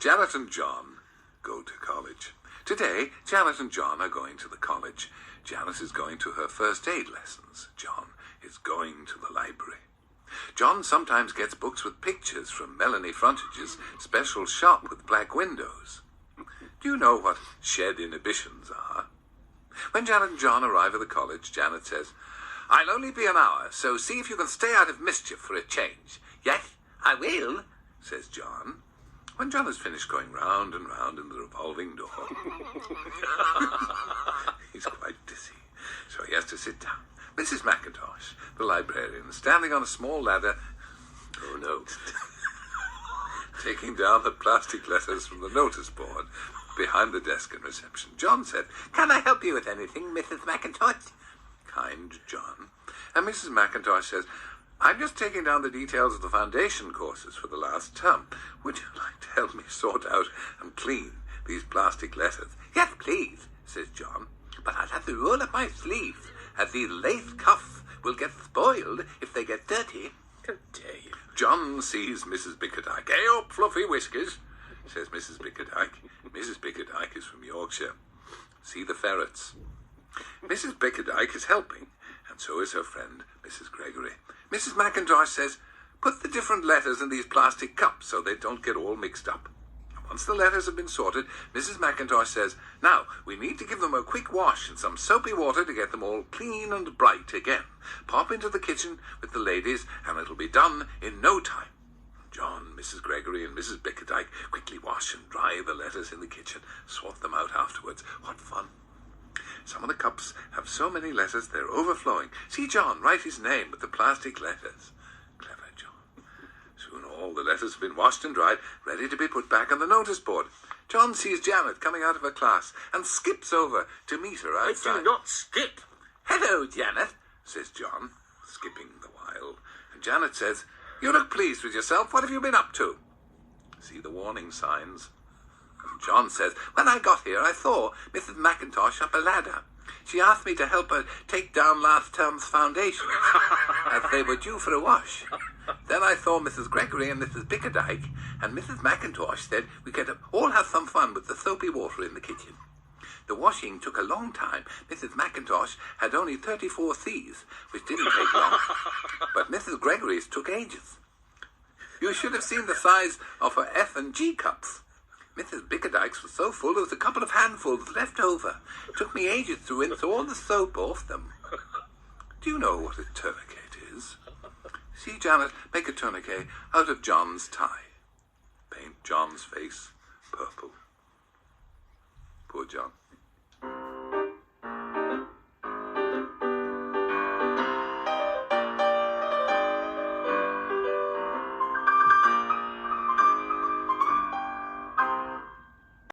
Janet and John go to college. Today, Janet and John are going to the college. Janet is going to her first aid lessons. John is going to the library. John sometimes gets books with pictures from Melanie Frontage's special shop with black windows. Do you know what shed inhibitions are? When Janet and John arrive at the college, Janet says, "I'll only be an hour, so see if you can stay out of mischief for a change." "Yes, I will," says John. When John has finished going round and round in the revolving door, he's quite dizzy, so he has to sit down. Mrs. McIntosh, the librarian, standing on a small ladder, oh no, taking down the plastic letters from the notice board behind the desk in reception. John said, "Can I help you with anything, Mrs. McIntosh?" Kind John. And Mrs. McIntosh says, "I'm just taking down the details of the foundation courses for the last term. Would you like to help me sort out and clean these plastic letters?" "Yes, please," says John. "But I'll have to roll up my sleeves, as these lace cuffs will get spoiled if they get dirty." How dare you? John sees Mrs. Bickerdike. "Hey up, fluffy whiskers," says Mrs. Bickerdike. Mrs. Bickerdike is from Yorkshire. See the ferrets. Mrs. Bickerdike is helping, and so is her friend, Mrs. Gregory. Mrs. McIntosh says, "Put the different letters in these plastic cups so they don't get all mixed up." Once the letters have been sorted, Mrs. McIntosh says, "Now, we need to give them a quick wash in some soapy water to get them all clean and bright again. Pop into the kitchen with the ladies, and it'll be done in no time." John, Mrs. Gregory, and Mrs. Bickerdike quickly wash and dry the letters in the kitchen, sort them out afterwards. What fun! Some of the cups have so many letters they're overflowing. See John write his name with the plastic letters. Clever John. Soon all the letters have been washed and dried, ready to be put back on the notice board. John sees Janet coming out of her class and skips over to meet her outside. "I do not skip." "Hello, Janet," says John, skipping the while. And Janet says, "You look pleased with yourself. What have you been up to?" See the warning signs. John says, "When I got here, I saw Mrs. McIntosh up a ladder. She asked me to help her take down last term's foundations, as they were due for a wash. Then I saw Mrs. Gregory and Mrs. Bickerdike, and Mrs. McIntosh said we could all have some fun with the soapy water in the kitchen. The washing took a long time. Mrs. McIntosh had only 34 C's, which didn't take long, but Mrs. Gregory's took ages. You should have seen the size of her F and G cups. Mrs. Bickerdike's was so full there was a couple of handfuls left over. It took me ages to rinse all the soap off them." Do you know what a tourniquet is? See Janet make a tourniquet out of John's tie. Paint John's face purple. Poor John.